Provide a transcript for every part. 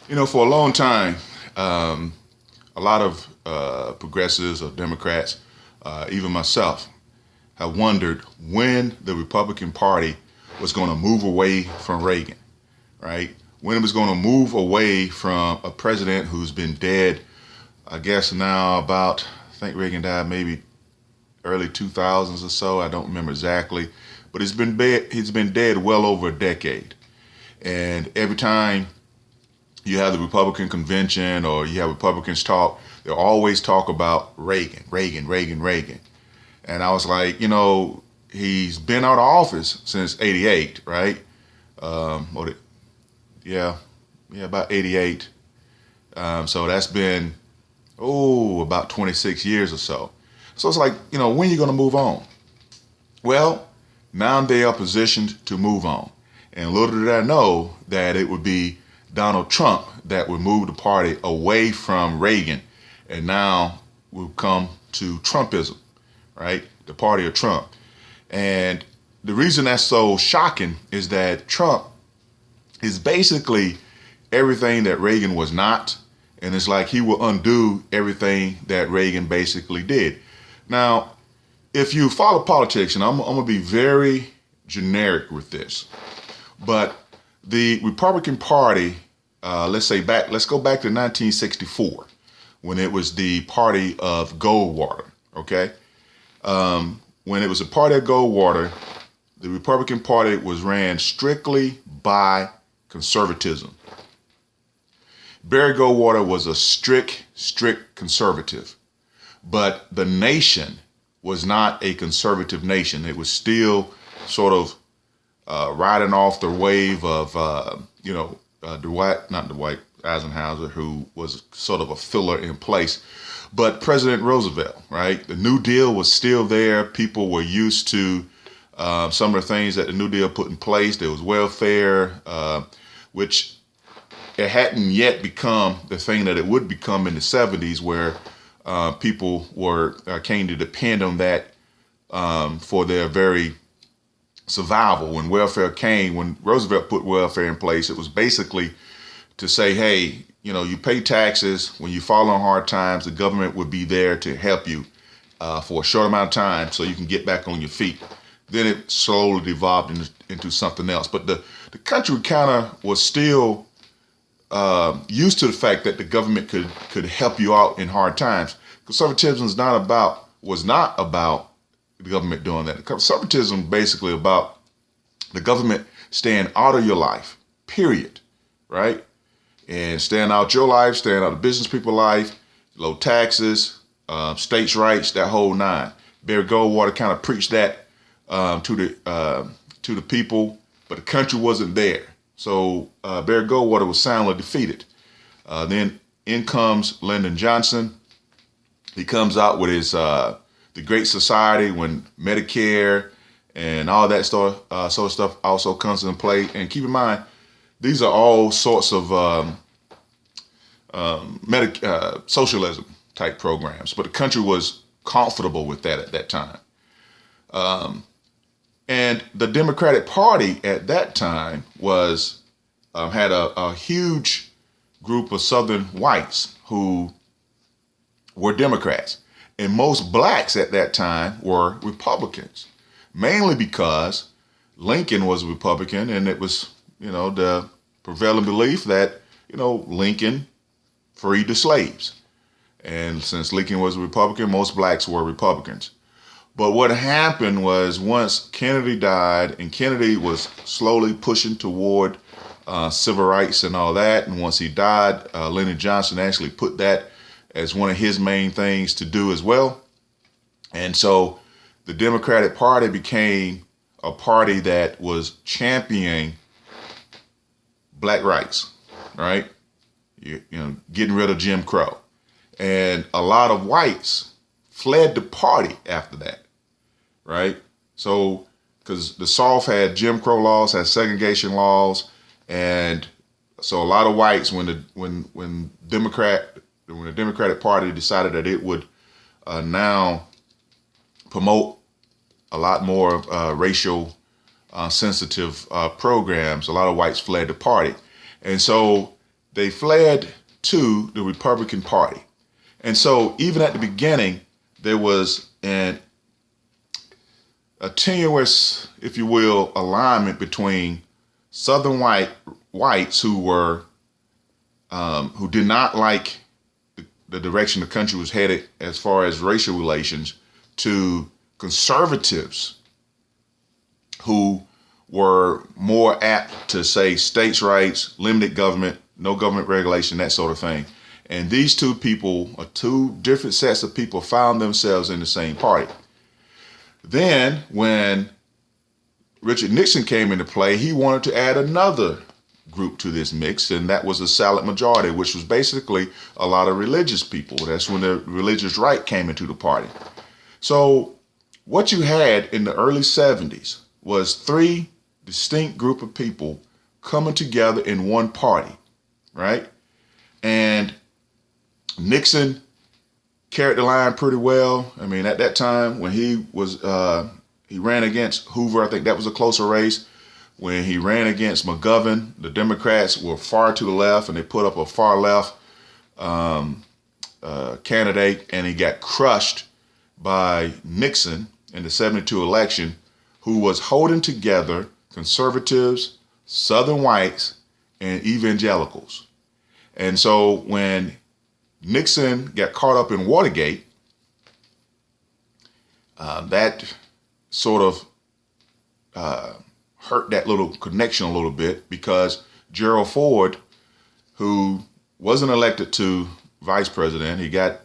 For a long time, a lot of progressives or Democrats, even myself, have wondered when the Republican Party was going to move away from Reagan, right? When it was going to move away from a president who's been dead, I guess now about, I think Reagan died maybe early 2000s or so. I don't remember exactly, but he's been dead well over a decade. And every time you have the Republican convention or you have Republicans talk, they'll always talk about Reagan, Reagan, Reagan, Reagan. And I was like, he's been out of office since '88, right? What it, yeah, about '88. So that's been about 26 years or so. So it's like, when are you going to move on? Well, now they are positioned to move on. And little did I know that it would be Donald Trump that would move the party away from Reagan. And now we'll come to Trumpism, right? The party of Trump. And the reason that's so shocking is that Trump is basically everything that Reagan was not. And it's like he will undo everything that Reagan basically did. Now, if you follow politics, and I'm going to be very generic with this, but the Republican Party, let's go back to 1964, when it was the party of Goldwater, okay? When it was a party of Goldwater, the Republican Party was ran strictly by conservatism. Barry Goldwater was a strict conservative, but the nation was not a conservative nation. It was still sort of riding off the wave of, Dwight Eisenhower, who was sort of a filler in place, but President Roosevelt, right? The New Deal was still there. People were used to some of the things that the New Deal put in place. There was welfare, which it hadn't yet become the thing that it would become in the 70s, where people came to depend on that for their very survival. When welfare came, when Roosevelt put welfare in place, it was basically to say, hey, you pay taxes. When you fall on hard times, the government would be there to help you for a short amount of time so you can get back on your feet. Then it slowly devolved into something else. But the country kind of was still used to the fact that the government could help you out in hard times. Conservatism was not about the government doing that. Conservatism basically about the government staying out of your life, period, right? And staying out your life, staying out of business people's life, low taxes, states' rights, that whole nine. Barry Goldwater kind of preached that to the people, but the country wasn't there. So Barry Goldwater was soundly defeated. Then in comes Lyndon Johnson. He comes out with his the Great Society, when Medicare and all that sort of stuff also comes into play. And keep in mind, these are all sorts of socialism type programs, but the country was comfortable with that at that time. And the Democratic Party at that time was had a huge group of Southern whites who were Democrats. And most blacks at that time were Republicans, mainly because Lincoln was a Republican, and it was, the prevailing belief that, Lincoln freed the slaves. And since Lincoln was a Republican, most blacks were Republicans. But what happened was, once Kennedy died, and Kennedy was slowly pushing toward civil rights and all that, and once he died, Lyndon Johnson actually put that as one of his main things to do as well. And so the Democratic Party became a party that was championing black rights, right? Getting rid of Jim Crow. And a lot of whites fled the party after that, right? So, because the South had Jim Crow laws, had segregation laws, and so a lot of whites, when the Democratic Party decided that it would now promote a lot more racial sensitive programs, a lot of whites fled the party. And so they fled to the Republican Party. And so even at the beginning, there was a tenuous, if you will, alignment between Southern whites who did not like the direction the country was headed as far as racial relations, to conservatives who were more apt to say states' rights, limited government, no government regulation, that sort of thing. And these two people, or two different sets of people, found themselves in the same party. Then when Richard Nixon came into play, he wanted to add another group to this mix, and that was the silent majority, which was basically a lot of religious people. That's when the religious right came into the party. So what you had in the early 70s was three distinct group of people coming together in one party, right? And Nixon carried the line pretty well. I mean, at that time when he ran against Hoover, I think that was a closer race. When he ran against McGovern, the Democrats were far to the left, and they put up a far left candidate, and he got crushed by Nixon in the 72 election, who was holding together conservatives, Southern whites, and evangelicals. And so when Nixon got caught up in Watergate, that sort of hurt that little connection a little bit, because Gerald Ford, who wasn't elected to vice president, he got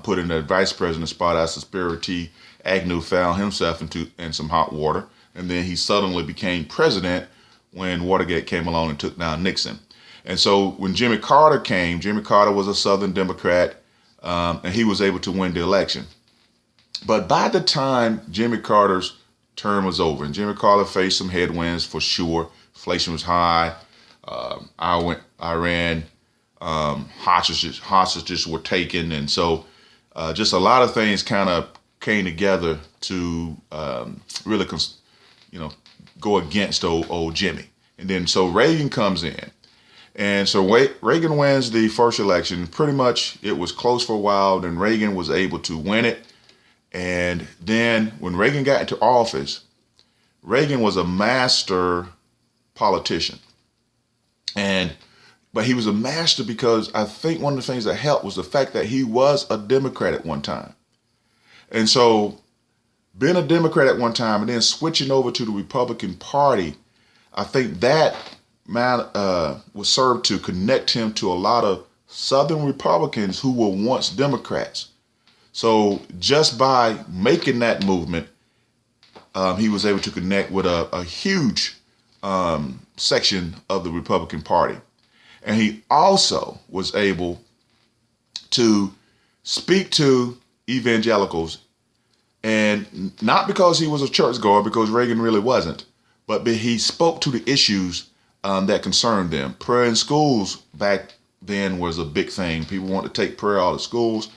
put in the vice president spot after Spiro T. Agnew found himself in some hot water, and then he suddenly became president when Watergate came along and took down Nixon. And so when Jimmy Carter came, Jimmy Carter was a Southern Democrat, and he was able to win the election. But by the time Jimmy Carter's term was over, and Jimmy Carter faced some headwinds for sure. Inflation was high. Iran hostages were taken, and so just a lot of things kind of came together to really, go against old Jimmy. And then so Reagan comes in, and so Reagan wins the first election. Pretty much it was close for a while. Then Reagan was able to win it. And then when Reagan got into office, Reagan was a master politician. But he was a master because I think one of the things that helped was the fact that he was a Democrat at one time. And so being a Democrat at one time and then switching over to the Republican Party, I think that was served to connect him to a lot of Southern Republicans who were once Democrats. So just by making that movement, he was able to connect with a huge section of the Republican Party. And he also was able to speak to evangelicals, and not because he was a churchgoer, because Reagan really wasn't, but he spoke to the issues that concerned them. Prayer in schools back then was a big thing. People wanted to take prayer out of schools.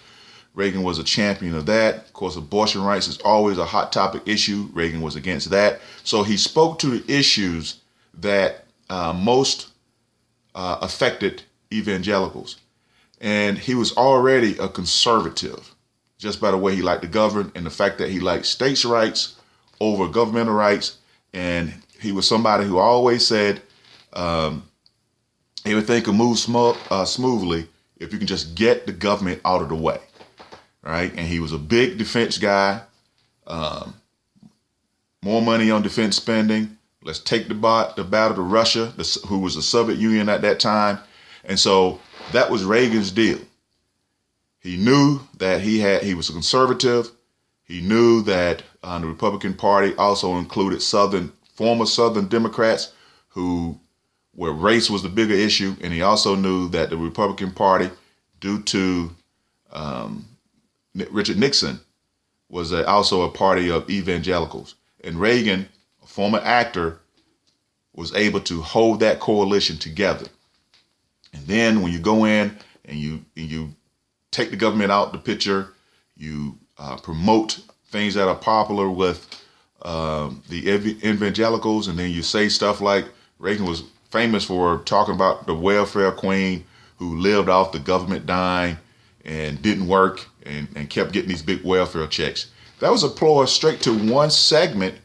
Reagan was a champion of that. Of course, abortion rights is always a hot topic issue. Reagan was against that. So he spoke to the issues that most affected evangelicals. And he was already a conservative, just by the way he liked to govern and the fact that he liked states' rights over governmental rights. And he was somebody who always said everything could move smoothly if you can just get the government out of the way. Right. And he was a big defense guy. More money on defense spending. Let's take the battle to Russia, who was the Soviet Union at that time. And so that was Reagan's deal. He knew that he was a conservative. He knew that the Republican Party also included former Southern Democrats where race was the bigger issue. And he also knew that the Republican Party, due to Richard Nixon, was also a party of evangelicals. And Reagan, a former actor, was able to hold that coalition together. And then when you go in and you take the government out the picture, you promote things that are popular with the evangelicals, and then you say stuff like Reagan was famous for talking about the welfare queen who lived off the government dime and didn't work and kept getting these big welfare checks. That was a ploy straight to one segment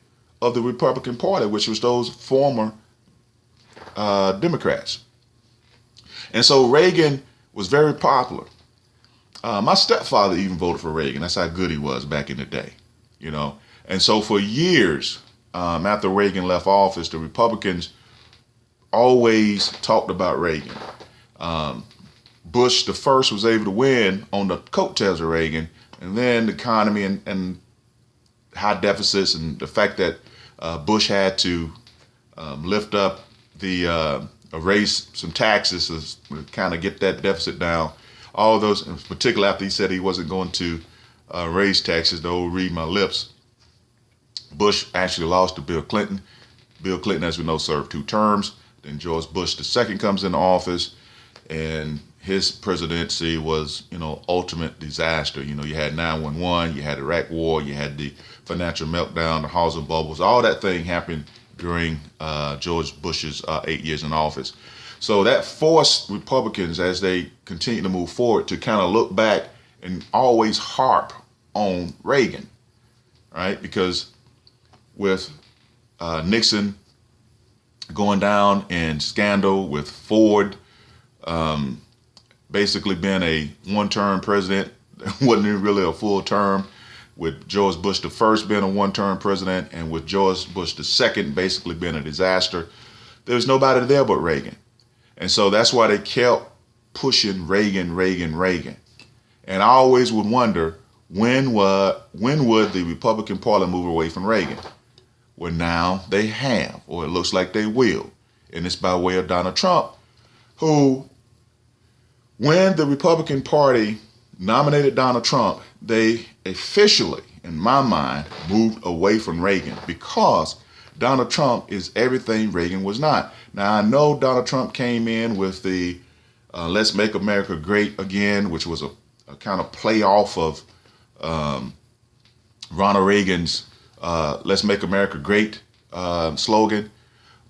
of the Republican Party, which was those former Democrats. And so Reagan was very popular. My stepfather even voted for Reagan. That's how good he was back in the day, you know. And so for years, after Reagan left office, the Republicans always talked about Reagan. Bush the first was able to win on the coattails of Reagan, and then the economy and high deficits and the fact that Bush had to lift up the raise some taxes to kind of get that deficit down. All those, particularly after he said he wasn't going to raise taxes, the old read my lips. Bush actually lost to Bill Clinton. Bill Clinton, as we know, served 2 terms. Then George Bush II comes into office, and his presidency was, ultimate disaster. You had 9/11, you had the Iraq War, you had the financial meltdown, the housing bubbles. All that thing happened during George Bush's 8 years in office. So that forced Republicans, as they continue to move forward, to kind of look back and always harp on Reagan, right? Because with Nixon going down in scandal, with Ford basically being a one-term president, wasn't even really a full term, with George Bush the first being a one-term president, and with George Bush the second basically being a disaster, there was nobody there but Reagan. And so that's why they kept pushing Reagan, Reagan, Reagan. And I always would wonder, when would the Republican Party move away from Reagan? Well, now they have, or it looks like they will. And it's by way of Donald Trump, who, when the Republican Party nominated Donald Trump, they officially, in my mind, moved away from Reagan, because Donald Trump is everything Reagan was not. Now, I know Donald Trump came in with the Let's Make America Great Again, which was a kind of play off of Ronald Reagan's Let's Make America Great slogan.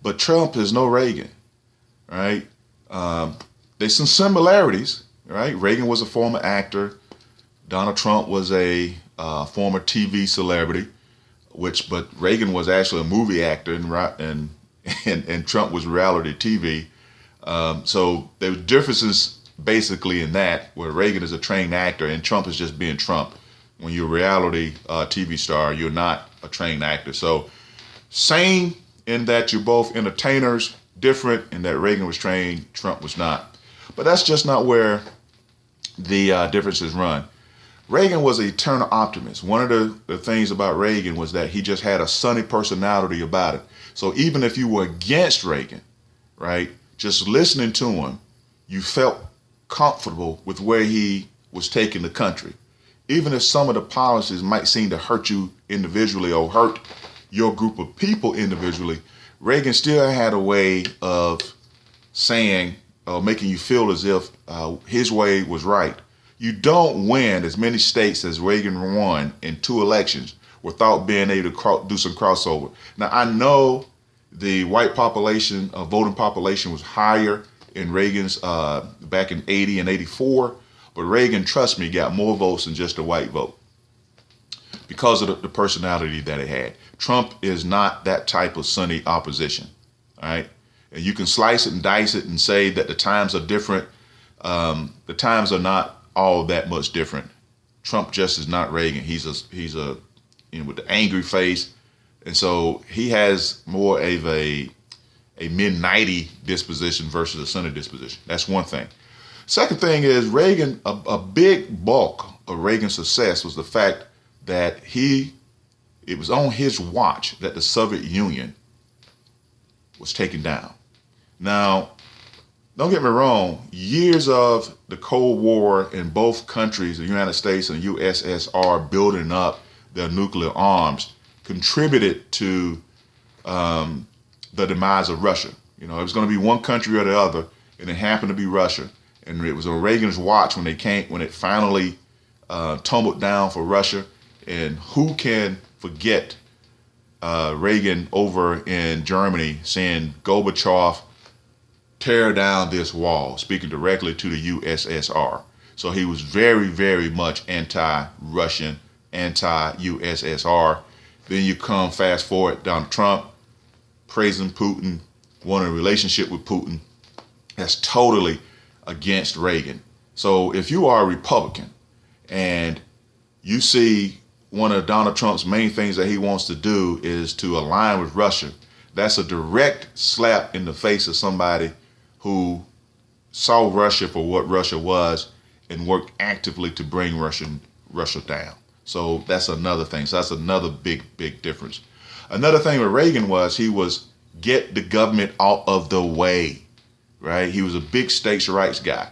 But Trump is no Reagan, right? There's some similarities, right? Reagan was a former actor. Donald Trump was a former TV celebrity, but Reagan was actually a movie actor, and Trump was reality TV. So there were differences basically in that, where Reagan is a trained actor and Trump is just being Trump. When you're a reality TV star, you're not a trained actor. So same in that you're both entertainers, different in that Reagan was trained, Trump was not. But that's just not where the differences run. Reagan was an eternal optimist. One of the things about Reagan was that he just had a sunny personality about it. So even if you were against Reagan, right, just listening to him, you felt comfortable with where he was taking the country. Even if some of the policies might seem to hurt you individually or hurt your group of people individually, Reagan still had a way of saying, making you feel as if his way was right. You don't win as many states as Reagan won in 2 elections without being able to do some crossover. Now, I know the white population, voting population, was higher in Reagan's back in 80 and 84, but Reagan, trust me, got more votes than just the white vote because of the personality that it had. Trump is not that type of sunny opposition, all right? And you can slice it and dice it and say that the times are different. The times are not all that much different. Trump just is not Reagan. He's a with the angry face, and so he has more of a mid-90 disposition versus a sunny disposition. That's one thing. Second thing is Reagan. A big bulk of Reagan's success was the fact that it was on his watch that the Soviet Union was taken down. Now, don't get me wrong, years of the Cold War in both countries, the United States and USSR, building up their nuclear arms contributed to the demise of Russia. It was going to be one country or the other, and it happened to be Russia. And it was on Reagan's watch when it finally tumbled down for Russia. And who can forget Reagan over in Germany saying Gorbachev tear down this wall, speaking directly to the USSR. So he was very, very much anti-Russian, anti-USSR. Then you come fast forward, Donald Trump praising Putin, wanting a relationship with Putin. That's totally against Reagan. So if you are a Republican and you see one of Donald Trump's main things that he wants to do is to align with Russia, that's a direct slap in the face of somebody who saw Russia for what Russia was and worked actively to bring Russia down. So that's another thing. So that's another big, big difference. Another thing with Reagan was he was get the government out of the way, right? He was a big states' rights guy.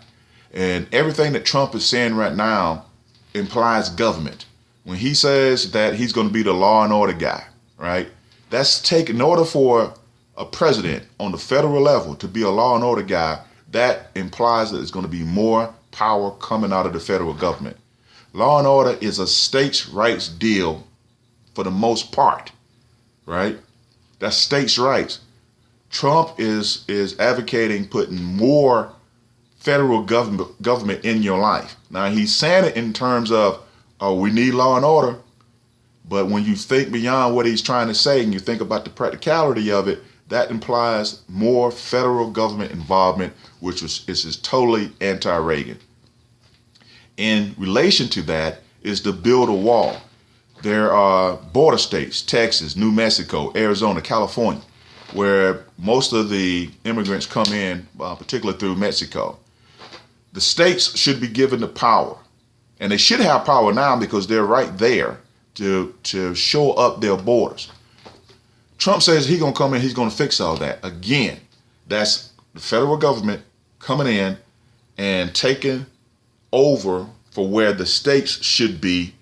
And everything that Trump is saying right now implies government. When he says that he's going to be the law and order guy, right? That's taken in order for a president on the federal level to be a law and order guy, that implies that there's going to be more power coming out of the federal government. Law and order is a states' rights deal for the most part, right? That's states' rights. Trump is advocating putting more federal government in your life. Now, he's saying it in terms of, oh, we need law and order. But when you think beyond what he's trying to say and you think about the practicality of it, that implies more federal government involvement, which is totally anti-Reagan. In relation to that is to build a wall. There are border states, Texas, New Mexico, Arizona, California, where most of the immigrants come in, particularly through Mexico. The states should be given the power, and they should have power now because they're right there to show up their borders. Trump says he's going to come in, he's going to fix all that. Again, that's the federal government coming in and taking over for where the states should be,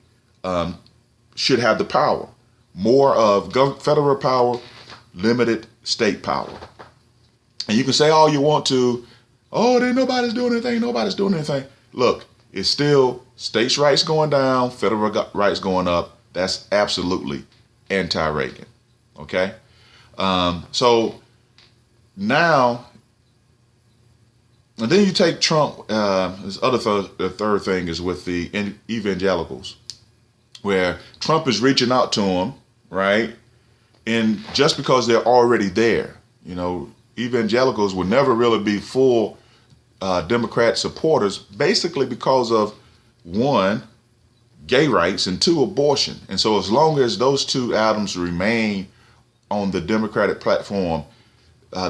should have the power. More of federal power, limited state power. And you can say all you want to, oh, there nobody's doing anything. Look, it's still states' rights going down, federal rights going up. That's absolutely anti-Reagan. Okay? So now, and then you take Trump, the third thing is with the evangelicals, where Trump is reaching out to them, right? And just because they're already there, evangelicals will never really be full Democrat supporters, basically because of, one, gay rights, and two, abortion. And so as long as those two items remain on the Democratic platform,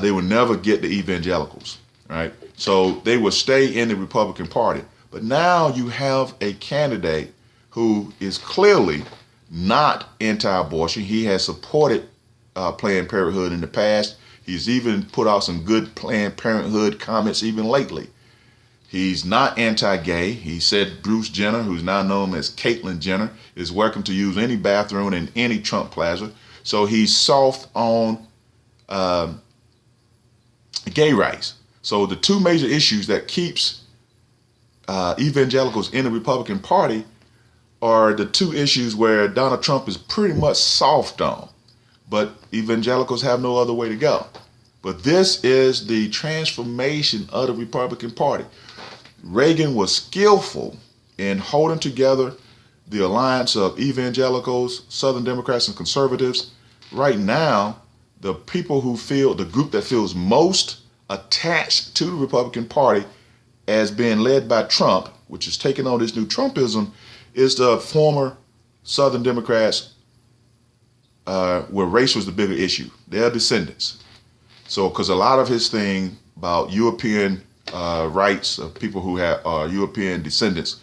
they will never get the evangelicals, right? So they will stay in the Republican Party. But now you have a candidate who is clearly not anti-abortion. He has supported Planned Parenthood in the past. He's even put out some good Planned Parenthood comments even lately. He's not anti-gay. He said Bruce Jenner, who's now known as Caitlyn Jenner, is welcome to use any bathroom in any Trump plaza. So he's soft on gay rights. So the two major issues that keeps evangelicals in the Republican Party are the two issues where Donald Trump is pretty much soft on, but evangelicals have no other way to go. But this is the transformation of the Republican Party. Reagan was skillful in holding together the alliance of evangelicals, Southern Democrats, and conservatives. Right now, the people who feel, the group that feels most attached to the Republican Party as being led by Trump, which is taking on this new Trumpism, is the former Southern Democrats where race was the bigger issue. They're descendants. So, because a lot of his thing about European rights of people who have European descendants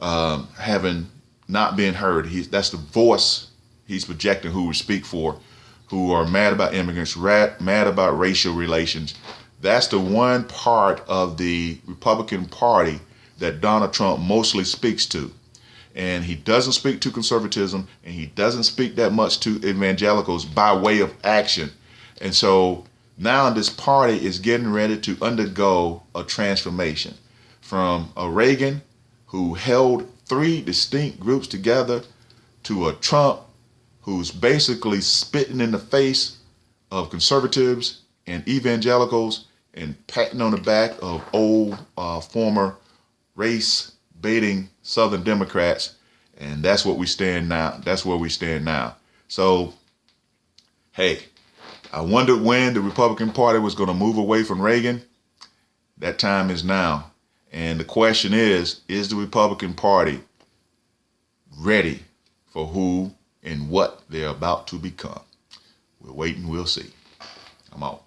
having not been heard, that's the voice he's projecting who would speak for, who are mad about immigrants, mad about racial relations. That's the one part of the Republican Party that Donald Trump mostly speaks to. And he doesn't speak to conservatism, and he doesn't speak that much to evangelicals by way of action. And so now this party is getting ready to undergo a transformation from a Reagan who held three distinct groups together to a Trump who's basically spitting in the face of conservatives and evangelicals and patting on the back of old former race baiting Southern Democrats. And that's what we stand now. That's where we stand now. So, hey, I wondered when the Republican Party was going to move away from Reagan. That time is now. And the question is the Republican Party ready for who and what they're about to become? We'll wait and we'll see. I'm out.